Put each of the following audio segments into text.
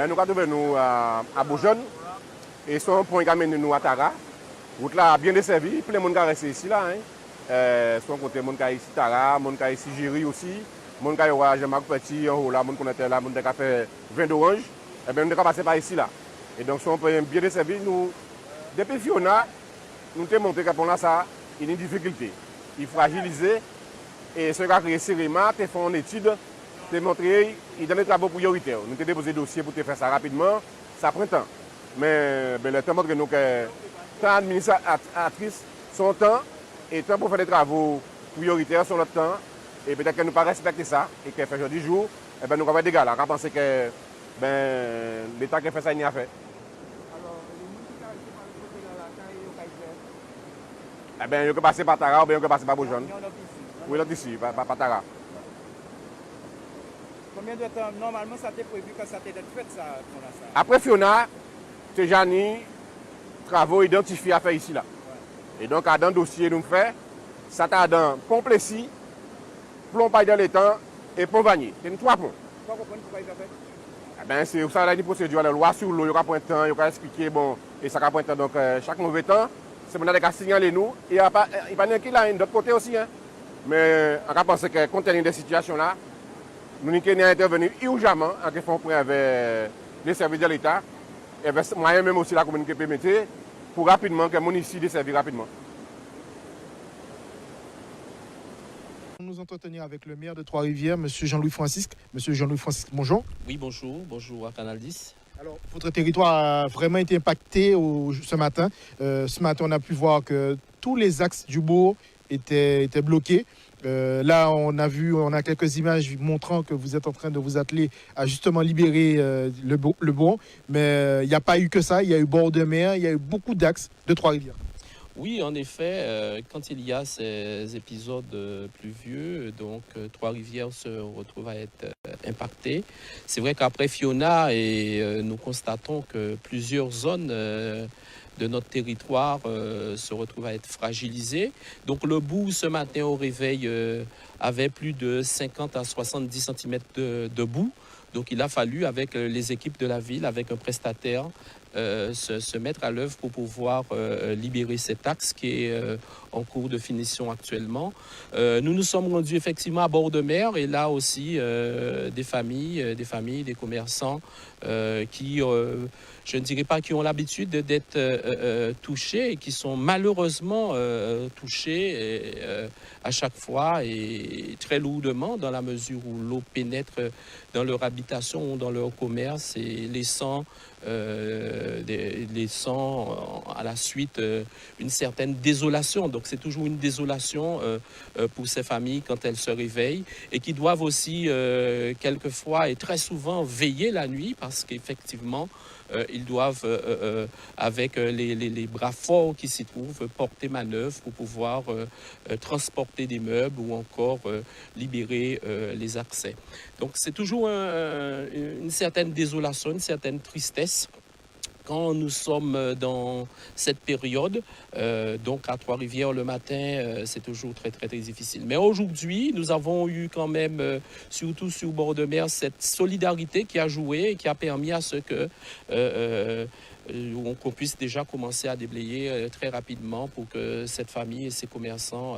nous avons nous à Beaujeune et son point qui amène nous à Tara. Route là bien desservie, plein de monde qui reste ici là. Son côté monde qui ici Tara, monde qui ici Géry aussi, monde qui a Jean-Marc Petit en haut là, monde qu'on était là, monde qui a fait vin d'orange. Et bien nous avons passé par ici là. Et donc son point bien desservi, nous depuis Fiona, nous avons montré que pour là ça, il y a une difficulté. Il faut fragiliser et ce qui a créé Cérema, tu fait une étude, tu montré il donne des travaux prioritaires. Nous avons déposé des dossiers pour te faire ça rapidement, ça prend temps. Mais le temps montre que nous que tant administratrice, son temps et temps pour faire des travaux prioritaires sur notre temps. Et peut-être que nous ne pas respecter ça et qu'elle fait 10 jours, et ben nous avons des dégâts là. On pense que l'État qui fait ça, il n'y a fait. Alors, les gens qui arrivent par le côté de la caille, ils Eh bien, ils peuvent passer par Tara ou bien ils peuvent passer par Beaujeune. ici. Oui, l'autre ici, par Tara. Combien de temps, normalement, ça t'est prévu que ça t'est fait ça pour la salle? Après Fiona, c'est Jani, travaux identifiés à faire ici là. Ouais. Et donc, dans le dossier, nous fait, ça t'a dans Pont-Plessis, Plomb-Paille dans les temps et Pont-Vanier. C'est 3 ponts. Pourquoi il a fait? Eh bien, c'est ça, la procédure, la loi sur l'eau, il y aura point de temps, il y aura expliqué, bon, et ça va point de temps. Donc, chaque mauvais temps, c'est mon qui signaler nous. Et il n'y a pas de là, d'autre côté aussi. Hein. Mais on va penser que compte tenu des situations là, nous avons intervenu urgemment en faisant point avec les services de l'État. Et moi-même aussi la communauté permettait pour rapidement que mon ici desservi rapidement. Nous entretenir avec le maire de Trois-Rivières, M. Jean-Louis Francisque. Monsieur Jean-Louis Francisque, bonjour. Oui, bonjour. Bonjour à Canal 10. Alors, votre territoire a vraiment été impacté ce matin. Ce matin, on a pu voir que tous les axes du bourg étaient bloqués. Là, on a quelques images montrant que vous êtes en train de vous atteler à justement libérer le bourg. Mais il n'y a pas eu que ça. Il y a eu bord de mer, il y a eu beaucoup d'axes de Trois-Rivières. Oui, en effet, quand il y a ces épisodes pluvieux, donc Trois-Rivières se retrouve à être impactées. C'est vrai qu'après Fiona, nous constatons que plusieurs zones de notre territoire se retrouvent à être fragilisées. Donc le bout ce matin au réveil avait plus de 50 à 70 cm de boue. Donc il a fallu, avec les équipes de la ville, avec un prestataire, se mettre à l'œuvre pour pouvoir libérer cet axe qui est en cours de finition actuellement. Nous nous sommes rendus effectivement à bord de mer et là aussi des familles, des commerçants qui, je ne dirais pas qui ont l'habitude d'être touchés et qui sont malheureusement touchés à chaque fois et très lourdement dans la mesure où l'eau pénètre dans leur habitation ou dans leur commerce et laissant à la suite une certaine désolation. Donc c'est toujours une désolation pour ces familles quand elles se réveillent et qui doivent aussi quelquefois et très souvent veiller la nuit parce qu'effectivement ils doivent, avec les bras forts qui s'y trouvent, porter manœuvre pour pouvoir transporter des meubles ou encore libérer les accès. Donc c'est toujours une certaine désolation, une certaine tristesse quand nous sommes dans cette période. Donc à Trois-Rivières le matin, c'est toujours très, très, très difficile. Mais aujourd'hui, nous avons eu quand même, surtout sur bord de mer, cette solidarité qui a joué et qui a permis à ce que qu'on puisse déjà commencer à déblayer très rapidement pour que cette famille et ses commerçants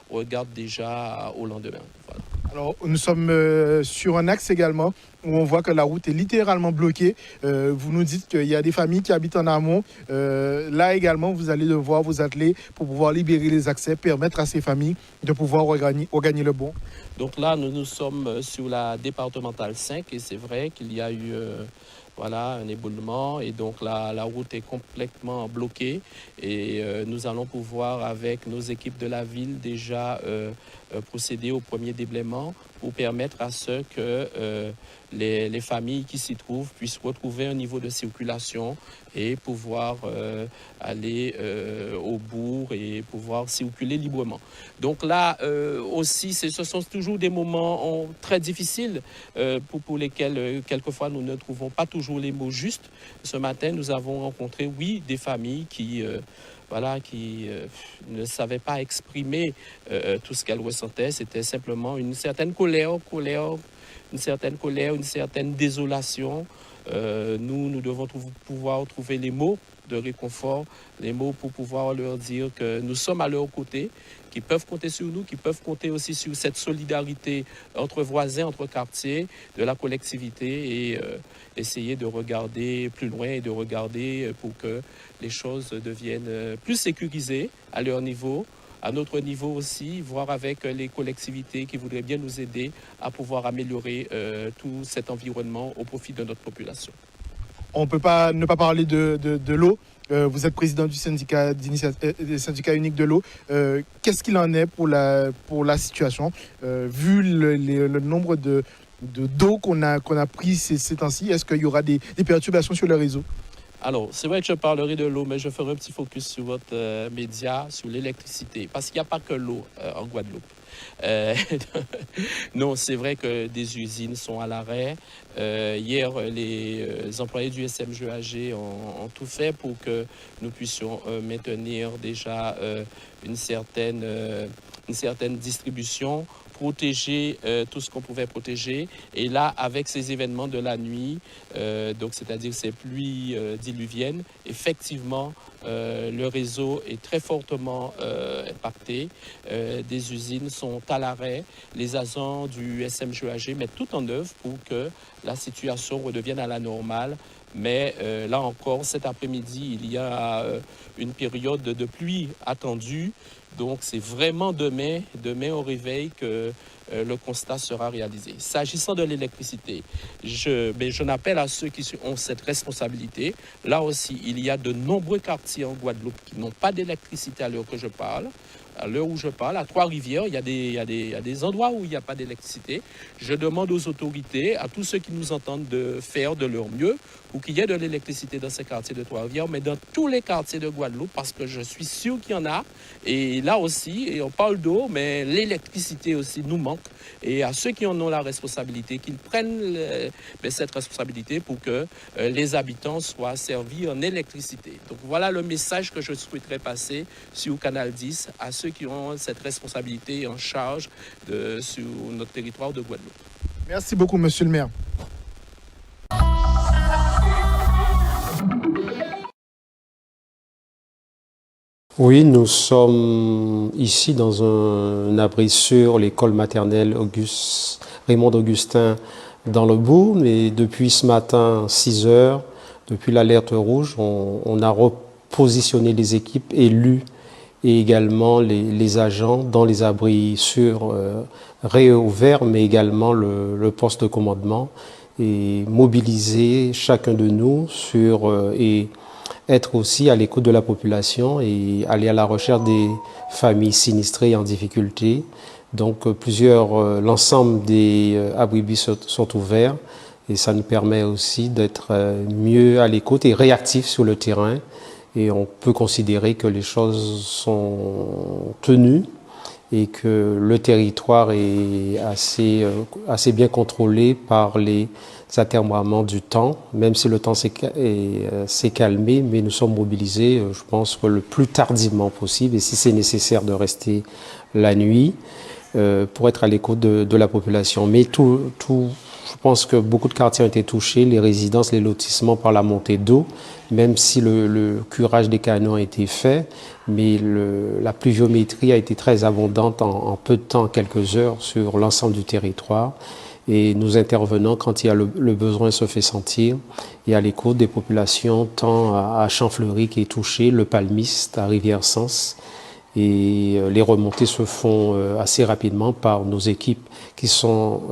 regardent déjà au lendemain. Voilà. Alors, nous sommes sur un axe également où on voit que la route est littéralement bloquée. Vous nous dites qu'il y a des familles qui habitent en amont. Là également, vous allez devoir vous atteler pour pouvoir libérer les accès, permettre à ces familles de pouvoir regagner le bon. Donc là, nous sommes sur la départementale 5 et c'est vrai qu'il y a eu un éboulement et donc la route est complètement bloquée et nous allons pouvoir avec nos équipes de la ville déjà procéder au premier déblaiement pour permettre à ce que les familles qui s'y trouvent puissent retrouver un niveau de circulation et pouvoir aller au bourg et pouvoir circuler librement. Donc là aussi, ce sont toujours des moments très difficiles pour lesquels quelquefois nous ne trouvons pas toujours les mots justes. Ce matin, nous avons rencontré, oui, des familles qui ne savaient pas exprimer tout ce qu'elles ressentaient. C'était simplement une certaine colère, une certaine désolation nous devons pouvoir trouver les mots de réconfort, les mots pour pouvoir leur dire que nous sommes à leur côté, qu'ils peuvent compter sur nous, qu'ils peuvent compter aussi sur cette solidarité entre voisins, entre quartiers, de la collectivité et essayer de regarder plus loin et de regarder pour que les choses deviennent plus sécurisées à leur niveau, à notre niveau aussi, voir avec les collectivités qui voudraient bien nous aider à pouvoir améliorer tout cet environnement au profit de notre population. On ne peut pas ne pas parler de l'eau. Vous êtes président du syndicat unique de l'eau. Qu'est-ce qu'il en est pour la situation vu le nombre d'eau qu'on a pris ces temps-ci? Est-ce qu'il y aura des perturbations sur le réseau? Alors, c'est vrai que je parlerai de l'eau, mais je ferai un petit focus sur votre média, sur l'électricité, parce qu'il n'y a pas que l'eau en Guadeloupe. Non, c'est vrai que des usines sont à l'arrêt. Hier, les employés du SMGAG ont tout fait pour que nous puissions maintenir déjà une certaine distribution, protéger tout ce qu'on pouvait protéger. Et là, avec ces événements de la nuit, donc c'est-à-dire ces pluies diluviennes, effectivement, le réseau est très fortement impacté. Des usines sont à l'arrêt. Les agents du SMGAG mettent tout en œuvre pour que la situation redevienne à la normale. Mais là encore, cet après-midi, il y a une période de pluie attendue. Donc, c'est vraiment demain au réveil que le constat sera réalisé. S'agissant de l'électricité, je n'appelle à ceux qui ont cette responsabilité. Là aussi, il y a de nombreux quartiers en Guadeloupe qui n'ont pas d'électricité à l'heure que je parle. À l'heure où je parle, à Trois-Rivières, il y a des endroits où il n'y a pas d'électricité. Je demande aux autorités, à tous ceux qui nous entendent, de faire de leur mieux pour qu'il y ait de l'électricité dans ces quartiers de Trois-Rivières, mais dans tous les quartiers de Guadeloupe, parce que je suis sûr qu'il y en a. Et là aussi, et on parle d'eau, mais l'électricité aussi nous manque. Et à ceux qui en ont la responsabilité, qu'ils prennent cette responsabilité pour que les habitants soient servis en électricité. Donc voilà le message que je souhaiterais passer sur Canal 10 à ceux qui ont cette responsabilité en charge sur notre territoire de Guadeloupe. Merci beaucoup, monsieur le maire. Oui, nous sommes ici dans un abri sûr, l'école maternelle Raymond Augustin dans le bourg. Mais depuis ce matin, 6 heures, depuis l'alerte rouge, on a repositionné les équipes élues et également les agents dans les abris sûrs réouverts, mais également le poste de commandement, et mobiliser chacun de nous et être aussi à l'écoute de la population et aller à la recherche des familles sinistrées en difficulté. Donc l'ensemble des abris sont ouverts et ça nous permet aussi d'être mieux à l'écoute et réactifs sur le terrain. Et on peut considérer que les choses sont tenues et que le territoire est assez bien contrôlé par les atermoiements du temps, même si le temps s'est calmé, mais nous sommes mobilisés, je pense, le plus tardivement possible, et si c'est nécessaire de rester la nuit, pour être à l'écoute de la population. Mais je pense que beaucoup de quartiers ont été touchés, les résidences, les lotissements, par la montée d'eau, même si le curage des canaux a été fait, mais la pluviométrie a été très abondante en peu de temps, quelques heures, sur l'ensemble du territoire. Et nous intervenons quand il y a le besoin se fait sentir, et à l'écoute des populations, tant à Champfleury qui est touché, le Palmiste, à Rivière-Sens. Et les remontées se font assez rapidement par nos équipes qui sont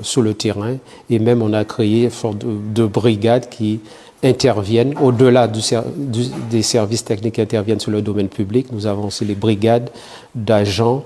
sur le terrain. Et même on a créé de brigades qui interviennent au-delà des services techniques qui interviennent sur le domaine public. Nous avons aussi les brigades d'agents,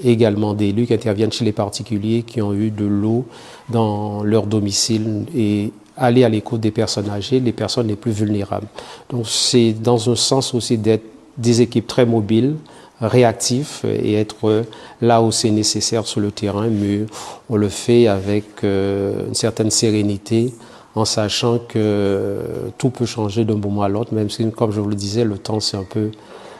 également d'élus qui interviennent chez les particuliers qui ont eu de l'eau dans leur domicile et aller à l'écoute des personnes âgées, les personnes les plus vulnérables. Donc c'est dans un sens aussi d'être des équipes très mobiles, réactifs et être là où c'est nécessaire sur le terrain, mais on le fait avec une certaine sérénité, en sachant que tout peut changer d'un moment à l'autre, même si, comme je vous le disais, le temps s'est un peu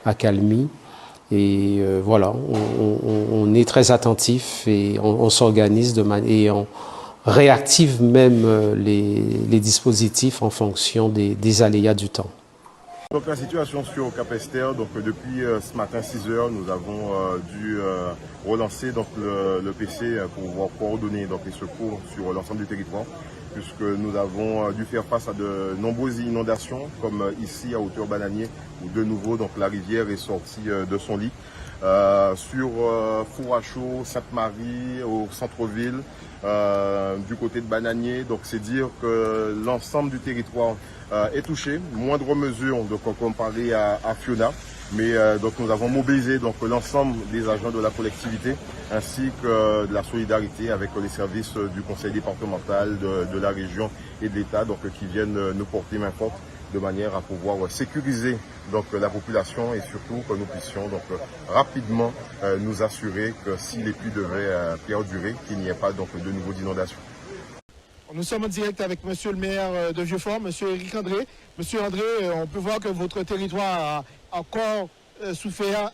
accalmi. Et voilà, on est très attentif et on s'organise et réactive même les dispositifs en fonction des aléas du temps. Donc la situation sur Cap Esther, donc depuis ce matin 6 h, nous avons dû relancer donc le PC pour pouvoir coordonner donc les secours sur l'ensemble du territoire, puisque nous avons dû faire face à de nombreuses inondations, comme ici à hauteur Bananier, où de nouveau donc la rivière est sortie de son lit. Sur Fourachot, Sainte-Marie, au centre-ville, du côté de Bananier. Donc c'est dire que l'ensemble du territoire est touché, moindre mesure donc comparé à Fiona. Mais donc nous avons mobilisé donc l'ensemble des agents de la collectivité ainsi que de la solidarité avec les services du conseil départemental, de la région et de l'État, donc qui viennent nous porter main forte de manière à pouvoir sécuriser donc la population et surtout que nous puissions donc rapidement nous assurer que si les pluies devaient perdurer, qu'il n'y ait pas donc de nouveaux inondations. Nous sommes en direct avec Monsieur le maire de Vieux-Fort, Monsieur Éric André. Monsieur André, on peut voir que votre territoire a encore souffert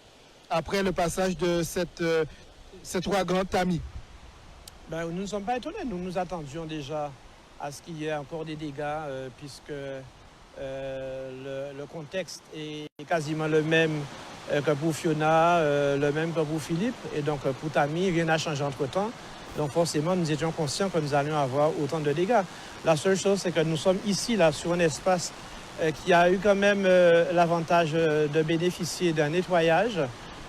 après le passage de cet ouragan Tammy. Ben, nous ne sommes pas étonnés. Nous nous attendions déjà à ce qu'il y ait encore des dégâts puisque le contexte est quasiment le même que pour Fiona, le même que pour Philippe. Et donc pour Tammy, rien n'a changé entre-temps. Donc forcément, nous étions conscients que nous allions avoir autant de dégâts. La seule chose, c'est que nous sommes ici, là, sur un espace qui a eu quand même l'avantage de bénéficier d'un nettoyage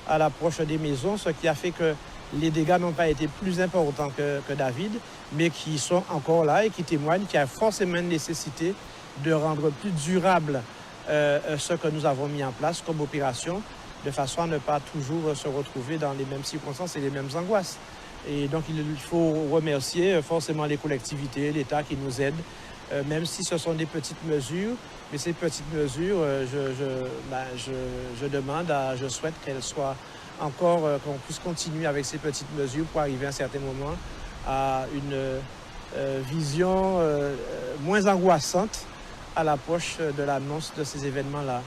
à l'approche des maisons, ce qui a fait que les dégâts n'ont pas été plus importants que David, mais qui sont encore là et qui témoignent qu'il y a forcément une nécessité de rendre plus durable ce que nous avons mis en place comme opération, de façon à ne pas toujours se retrouver dans les mêmes circonstances et les mêmes angoisses. Et donc, il faut remercier forcément les collectivités, l'État qui nous aident, même si ce sont des petites mesures. Mais ces petites mesures, je souhaite qu'elles soient encore, qu'on puisse continuer avec ces petites mesures pour arriver à un certain moment à une vision moins angoissante à l'approche de l'annonce de ces événements-là.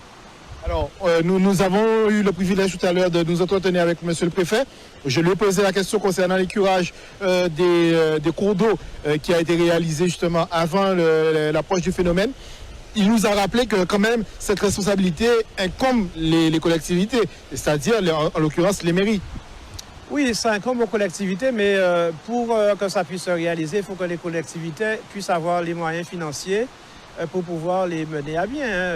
Alors, nous avons eu le privilège tout à l'heure de nous entretenir avec Monsieur le Préfet. Je lui ai posé la question concernant les curages des cours d'eau qui a été réalisé justement avant l'approche du phénomène. Il nous a rappelé que quand même cette responsabilité incombe les collectivités, c'est-à-dire en l'occurrence les mairies. Oui, ça incombe aux collectivités, mais pour que ça puisse se réaliser, il faut que les collectivités puissent avoir les moyens financiers pour pouvoir les mener à bien.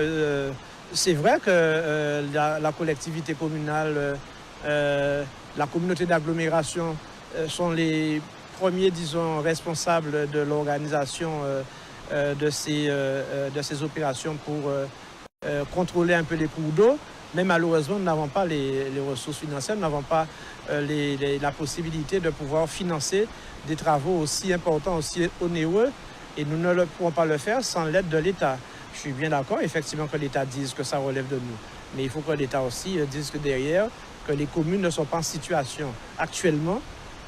C'est vrai que la collectivité communale, la communauté d'agglomération sont les premiers, disons, responsables de l'organisation de ces opérations pour contrôler un peu les cours d'eau. Mais malheureusement, nous n'avons pas les ressources financières, nous n'avons pas la possibilité de pouvoir financer des travaux aussi importants, aussi onéreux, et nous ne pourrons pas le faire sans l'aide de l'État. Je suis bien d'accord, effectivement, que l'État dise que ça relève de nous. Mais il faut que l'État aussi dise que derrière, que les communes ne sont pas en situation actuellement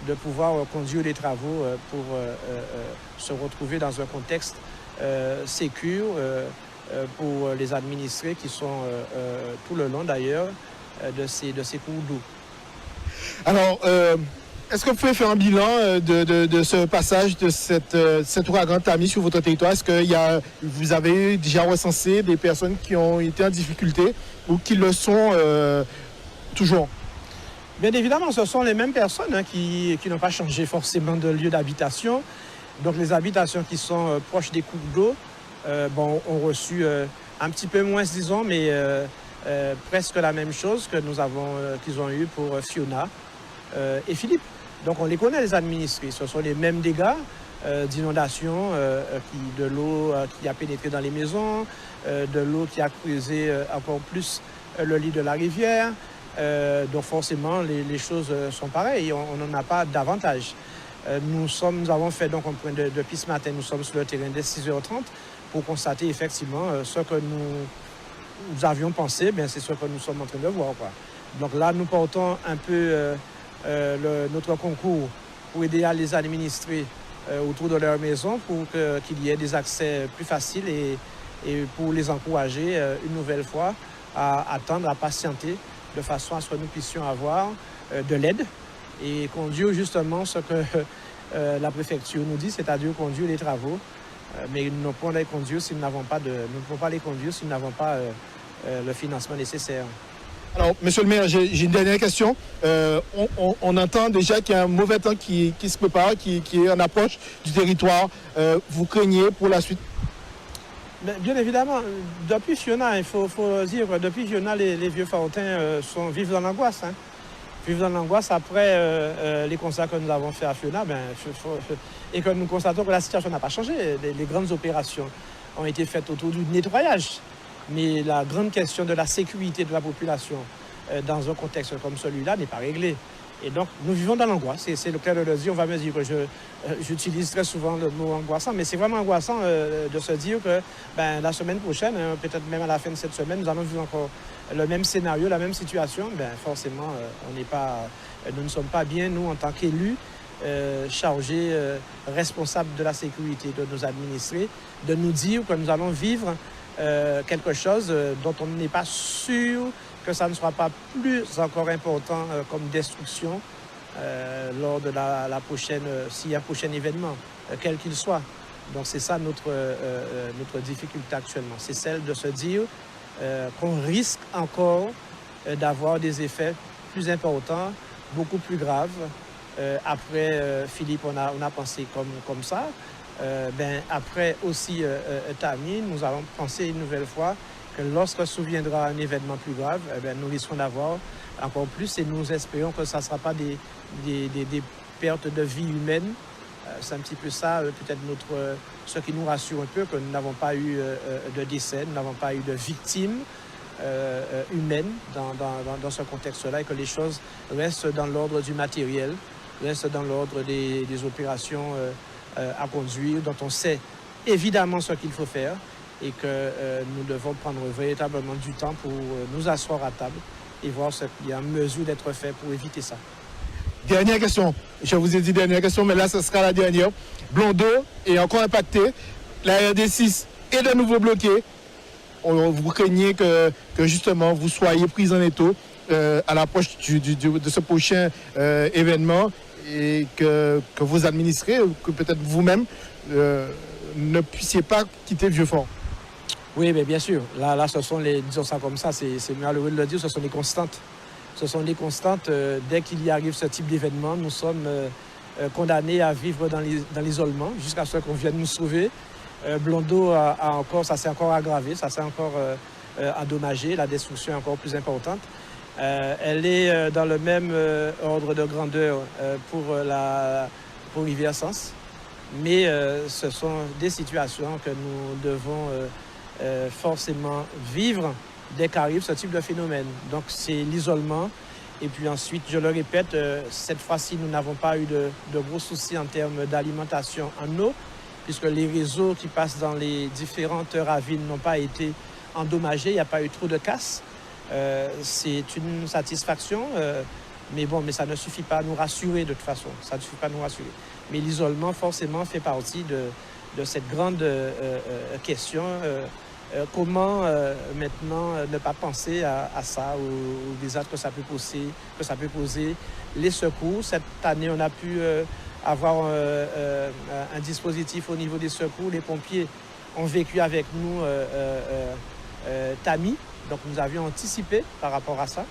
de pouvoir conduire les travaux pour se retrouver dans un contexte sécure pour les administrés qui sont tout le long d'ailleurs de ces cours d'eau. Alors, est-ce que vous pouvez faire un bilan de ce passage de cet ouragan Tammy sur votre territoire? Est-ce que vous avez déjà recensé des personnes qui ont été en difficulté ou qui le sont toujours? Bien évidemment, ce sont les mêmes personnes qui n'ont pas changé forcément de lieu d'habitation. Donc les habitations qui sont proches des cours d'eau ont reçu un petit peu moins, disons, mais presque la même chose que qu'ils ont eu pour Fiona et Philippe. Donc on les connaît, les administrés. Ce sont les mêmes dégâts d'inondation, de l'eau qui a pénétré dans les maisons, de l'eau qui a creusé encore plus le lit de la rivière. Donc forcément, les choses sont pareilles. On n'en a pas davantage. Nous avons fait donc un point depuis ce matin, nous sommes sur le terrain dès 6h30 pour constater effectivement ce que nous avions pensé, c'est ce que nous sommes en train de voir, quoi. Donc là, nous portons un peu notre concours pour aider à les administrer autour de leur maison pour qu'il y ait des accès plus faciles et pour les encourager une nouvelle fois à attendre, à patienter de façon à ce que nous puissions avoir de l'aide et conduire justement ce que la préfecture nous dit, c'est-à-dire conduire les travaux. Mais nous ne pouvons pas les conduire si nous n'avons pas le financement nécessaire. Alors, monsieur le maire, j'ai une dernière question. On entend déjà qu'il y a un mauvais temps qui se prépare, qui est en approche du territoire. Vous craignez pour la suite? Bien évidemment, depuis Fiona, il faut dire que depuis Fiona, les vieux Fortins vivent dans l'angoisse. Hein. Vivent dans l'angoisse après les constats que nous avons faits à Fiona, et que nous constatons que la situation n'a pas changé. Les grandes opérations ont été faites autour du nettoyage. Mais la grande question de la sécurité de la population dans un contexte comme celui-là n'est pas réglée. Et donc, nous vivons dans l'angoisse. C'est le cas de le dire. On va me dire que j'utilise très souvent le mot angoissant, mais c'est vraiment angoissant de se dire que la semaine prochaine, peut-être même à la fin de cette semaine, nous allons vivre encore le même scénario, la même situation. Forcément, nous ne sommes pas bien, nous, en tant qu'élus, chargés, responsables de la sécurité de nos administrés, de nous dire que nous allons vivre quelque chose dont on n'est pas sûr que ça ne sera pas plus encore important comme destruction lors de la prochaine, s'il y a un prochain événement, quel qu'il soit. Donc c'est ça notre difficulté actuellement, c'est celle de se dire qu'on risque encore d'avoir des effets plus importants, beaucoup plus graves. Après Philippe, on a pensé comme ça. Après aussi Tami, nous allons penser une nouvelle fois que lorsque surviendra un événement plus grave, nous risquons d'avoir encore plus et nous espérons que ça ne sera pas des pertes de vie humaine. C'est un petit peu ça, peut-être ce qui nous rassure un peu, que nous n'avons pas eu de décès, nous n'avons pas eu de victimes humaines dans ce contexte-là et que les choses restent dans l'ordre du matériel, restent dans l'ordre des opérations à conduire, dont on sait évidemment ce qu'il faut faire et que nous devons prendre véritablement du temps pour nous asseoir à table et voir ce qui est en mesure d'être fait pour éviter ça. Dernière question. Je vous ai dit dernière question, mais là, ce sera la dernière. Blondeau est encore impacté. La RD6 est de nouveau bloquée. Vous craignez que justement, vous soyez pris en étau à l'approche de ce prochain événement et que vos administrés, ou que peut-être vous-même, ne puissiez pas quitter Vieux-Fort. Oui, mais bien sûr. Là, ce sont disons ça comme ça, c'est malheureux de le dire, ce sont les constantes. Ce sont des constantes. Dès qu'il y arrive ce type d'événement, nous sommes condamnés à vivre dans l'isolement jusqu'à ce qu'on vienne nous sauver. Blondeau ça s'est encore aggravé, ça s'est encore endommagé, la destruction est encore plus importante. Elle est dans le même ordre de grandeur pour Rivière-Sens, mais ce sont des situations que nous devons forcément vivre dès qu'arrive ce type de phénomène. Donc c'est l'isolement. Et puis ensuite, je le répète, cette fois-ci, nous n'avons pas eu de gros soucis en termes d'alimentation en eau, puisque les réseaux qui passent dans les différentes ravines n'ont pas été endommagés, il n'y a pas eu trop de casse. C'est une satisfaction, mais ça ne suffit pas à nous rassurer de toute façon. Ça ne suffit pas à nous rassurer. Mais l'isolement, forcément, fait partie de cette grande question. Comment maintenant ne pas penser à ça, aux désastres que ça peut poser, les secours. Cette année, on a pu avoir un dispositif au niveau des secours. Les pompiers ont vécu avec nous Tami, donc nous avions anticipé par rapport à ça.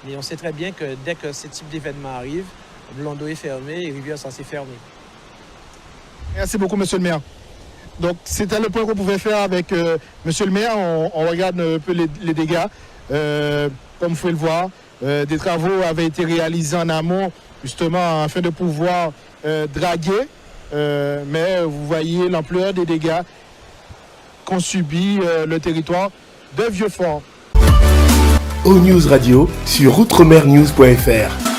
Mais on sait très bien que dès que ce type d'événement arrive, Blondeau est fermé et Rivière-Sens est fermé. Merci beaucoup, monsieur le maire. Donc, c'était le point qu'on pouvait faire avec monsieur le maire. On regarde un peu les dégâts. Comme vous pouvez le voir, des travaux avaient été réalisés en amont, justement, afin de pouvoir draguer. Mais vous voyez l'ampleur des dégâts qu'ont subi le territoire de Vieux-Fort. ONews Radio sur outremernews.fr.